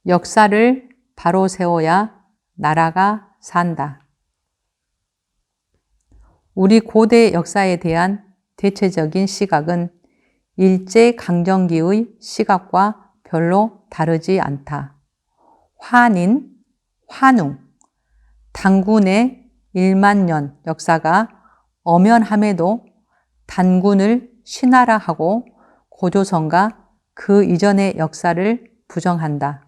역사를 바로 세워야 나라가 산다. 우리 고대 역사에 대한 대체적인 시각은 일제강점기의 시각과 별로 다르지 않다. 환인, 환웅, 단군의 1만 년 역사가 엄연함에도 단군을 신하라하고 고조선과 그 이전의 역사를 부정한다.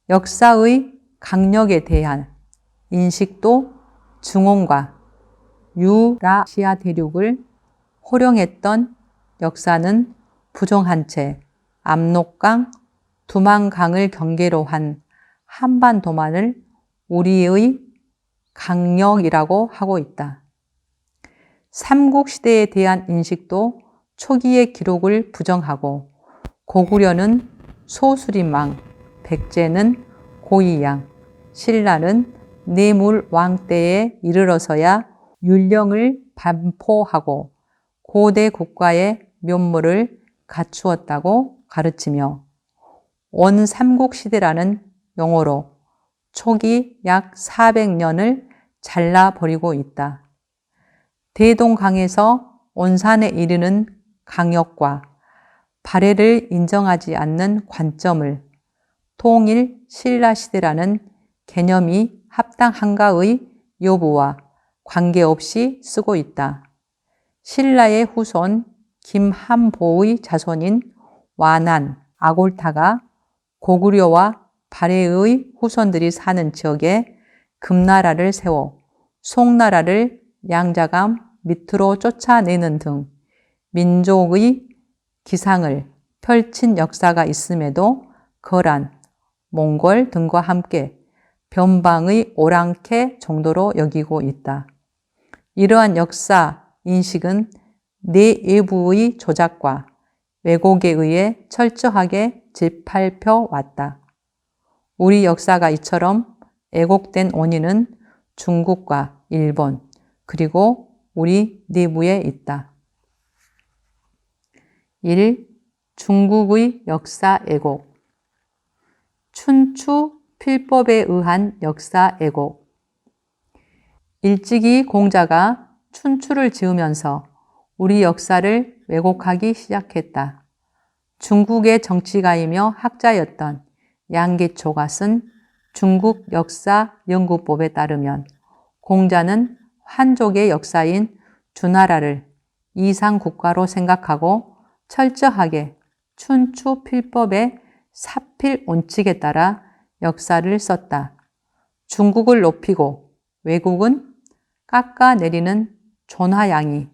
역사의 강력에 대한 인식도 중원과 유라시아 대륙을 호령했던 역사는 부정한 채 압록강, 두만강을 경계로 한 한반도만을 우리의 강력이라고 하고 있다. 삼국시대에 대한 인식도 초기의 기록을 부정하고 고구려는 소수림왕, 백제는 고이양, 신라는 뇌물왕 때에 이르러서야 율령을 반포하고 고대 국가의 면모를 갖추었다고 가르치며 원삼국시대라는 용어로 초기 약 400년을 잘라버리고 있다. 대동강에서 온산에 이르는 강역과 발해를 인정하지 않는 관점을 통일 신라시대라는 개념이 합당한가의 여부와 관계없이 쓰고 있다. 신라의 후손 김한보의 자손인 완안, 아골타가 고구려와 발해의 후손들이 사는 지역에 금나라를 세워 송나라를 양자감 밑으로 쫓아내는 등 민족의 기상을 펼친 역사가 있음에도 거란, 몽골 등과 함께 변방의 오랑캐 정도로 여기고 있다. 이러한 역사 인식은 내외부의 조작과 왜곡에 의해 철저하게 짓밟혀 왔다. 우리 역사가 이처럼 왜곡된 원인은 중국과 일본 그리고 우리 내부에 있다. 1. 중국의 역사 왜곡. 춘추 필법에 의한 역사 왜곡. 일찍이 공자가 춘추를 지으면서 우리 역사를 왜곡하기 시작했다. 중국의 정치가이며 학자였던 양계초가 쓴 중국 역사 연구법에 따르면 공자는 한족의 역사인 주나라를 이상국가로 생각하고 철저하게 춘추 필법의 사필 원칙에 따라 역사를 썼다. 중국을 높이고 외국은 깎아내리는 존하양이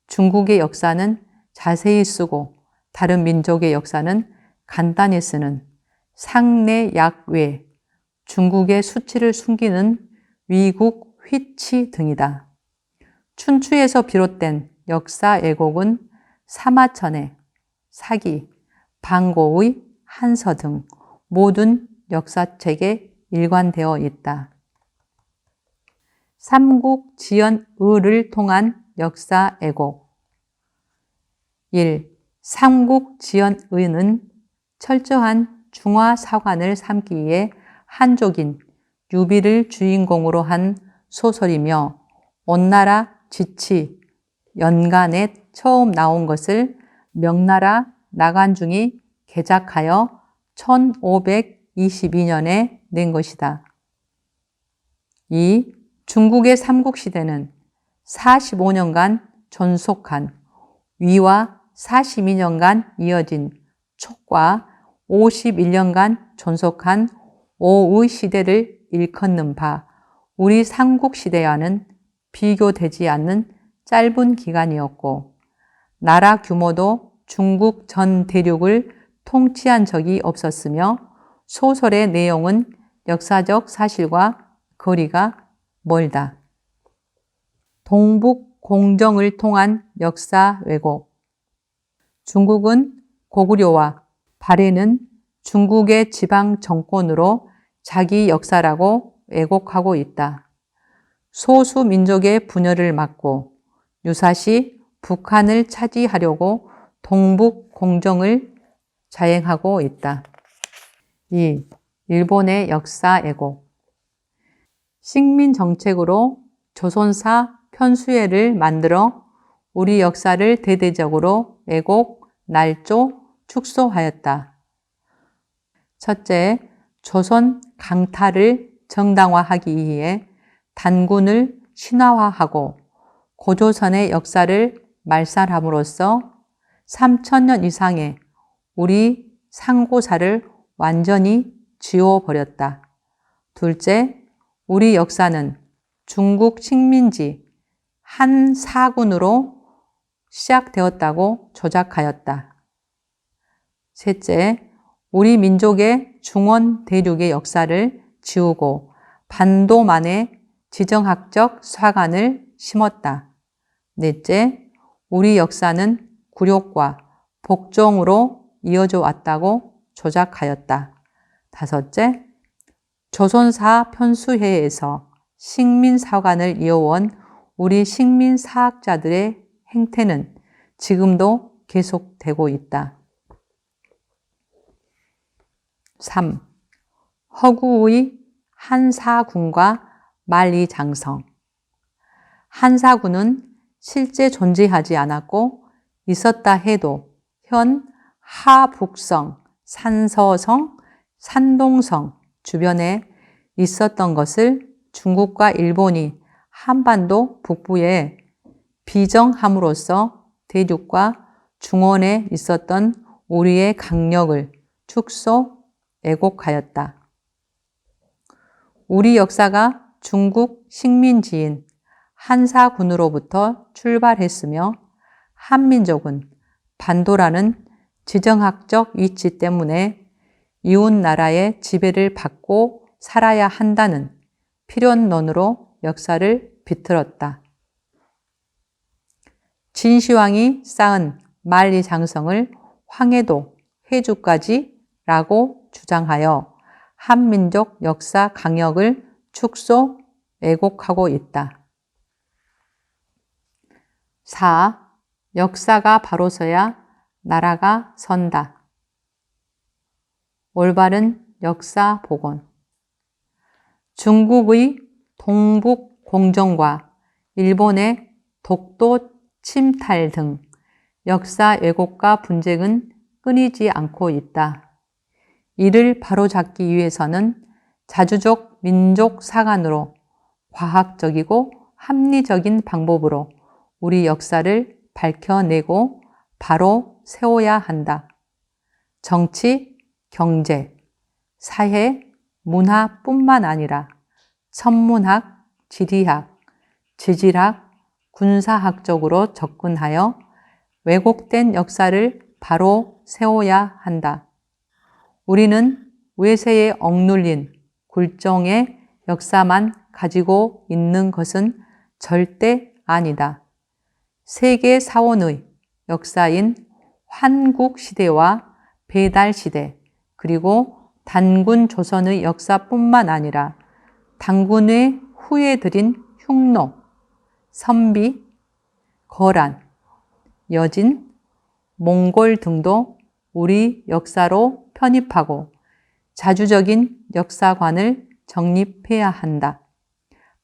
중국의 역사는 자세히 쓰고 다른 민족의 역사는 간단히 쓰는 상내약외, 중국의 수치를 숨기는 위국 휘치 등이다. 춘추에서 비롯된 역사 왜곡은 사마천의 사기, 방고의 한서 등 모든 역사책에 일관되어 있다. 삼국지연의를 통한 역사 왜곡. 1. 삼국지연의는 철저한 중화사관을 삼기에 한족인 유비를 주인공으로 한 소설이며 온나라 지치 연간에 처음 나온 것을 명나라 나간중이 개작하여 1522년에 낸 것이다. 2. 중국의 삼국시대는 45년간 존속한 위와 42년간 이어진 촉과 51년간 존속한 오의 시대를 일컫는 바 우리 삼국시대와는 비교되지 않는 짧은 기간이었고 나라 규모도 중국 전 대륙을 통치한 적이 없었으며 소설의 내용은 역사적 사실과 거리가 멀다. 동북 공정을 통한 역사 왜곡. 중국은 고구려와 발해는 중국의 지방 정권으로 자기 역사라고 왜곡하고 있다. 소수 민족의 분열을 막고 유사시 북한을 차지하려고 동북 공정을 자행하고 있다. 2. 일본의 역사 왜곡. 식민 정책으로 조선사 편수회를 만들어 우리 역사를 대대적으로 왜곡, 날조, 축소하였다. 첫째, 조선 강탈을 정당화하기 위해 단군을 신화화하고 고조선의 역사를 말살함으로써 3,000년 이상의 우리 상고사를 완전히 지워버렸다. 둘째, 우리 역사는 중국 식민지 한 사군으로 시작되었다고 조작하였다. 셋째, 우리 민족의 중원 대륙의 역사를 지우고 반도만의 지정학적 사관을 심었다. 넷째, 우리 역사는 굴욕과 복종으로 이어져 왔다고 조작하였다. 다섯째, 조선사 편수회에서 식민사관을 이어온 우리 식민사학자들의 행태는 지금도 계속되고 있다. 3. 허구의 한사군과 만리장성. 한사군은 실제 존재하지 않았고 있었다 해도 현 하북성, 산서성, 산동성 주변에 있었던 것을 중국과 일본이 한반도 북부에 비정함으로써 대륙과 중원에 있었던 우리의 강력을 축소, 왜곡하였다. 우리 역사가 중국 식민지인 한사군으로부터 출발했으며 한민족은 반도라는 지정학적 위치 때문에 이웃 나라의 지배를 받고 살아야 한다는 필연론으로 역사를 비틀었다. 진시황이 쌓은 만리장성을 황해도, 회주까지라고 주장하여 한민족 역사 강역을 축소, 왜곡하고 있다. 4. 역사가 바로 서야 나라가 선다. 올바른 역사 복원. 중국의 동북 공정과 일본의 독도 침탈 등 역사 왜곡과 분쟁은 끊이지 않고 있다. 이를 바로잡기 위해서는 자주적 민족 사관으로 과학적이고 합리적인 방법으로 우리 역사를 밝혀내고 바로 세워야 한다. 정치, 경제, 사회, 문화뿐만 아니라 천문학, 지리학, 지질학, 군사학적으로 접근하여 왜곡된 역사를 바로 세워야 한다. 우리는 외세에 억눌린 굴종의 역사만 가지고 있는 것은 절대 아니다. 세계 사원의 역사인 환국시대와 배달시대, 그리고 단군 조선의 역사뿐만 아니라 단군의 후예들인 흉노, 선비, 거란, 여진, 몽골 등도 우리 역사로 편입하고 자주적인 역사관을 정립해야 한다.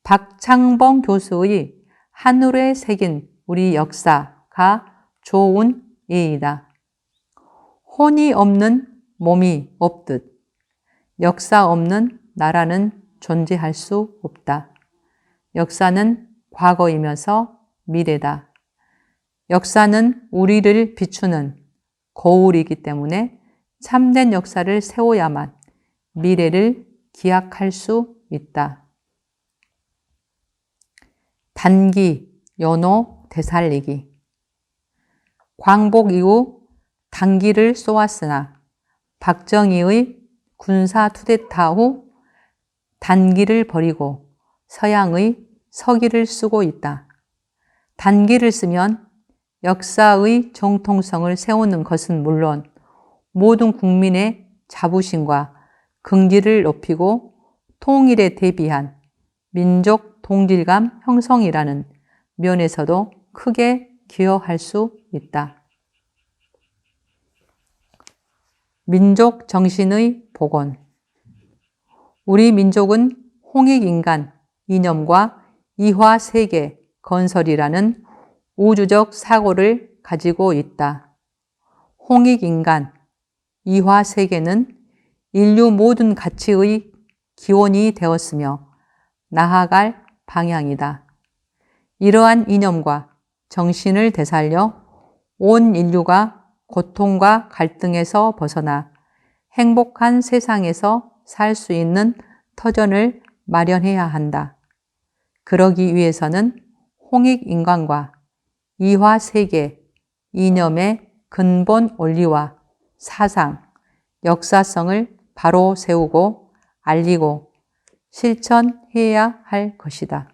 박창봉 교수의 하늘에 새긴 우리 역사가 좋은 예이다. 혼이 없는 몸이 없듯 역사 없는 나라는 존재할 수 없다. 역사는 과거이면서 미래다. 역사는 우리를 비추는 거울이기 때문에 참된 역사를 세워야만 미래를 기약할 수 있다. 단기, 연호, 되살리기. 광복 이후 단기를 쏘았으나 박정희의 군사 투데타 후 단기를 버리고 서양의 서기를 쓰고 있다. 단기를 쓰면 역사의 정통성을 세우는 것은 물론 모든 국민의 자부심과 긍지를 높이고 통일에 대비한 민족 동질감 형성이라는 면에서도 크게 기여할 수 있다. 민족 정신의 복원. 우리 민족은 홍익인간 이념과 이화세계 건설이라는 우주적 사고를 가지고 있다. 홍익인간 이화세계는 인류 모든 가치의 기원이 되었으며 나아갈 방향이다. 이러한 이념과 정신을 되살려 온 인류가 고통과 갈등에서 벗어나 행복한 세상에서 살 수 있는 터전을 마련해야 한다. 그러기 위해서는 홍익인간과 이화세계 이념의 근본 원리와 사상, 역사성을 바로 세우고 알리고 실천해야 할 것이다.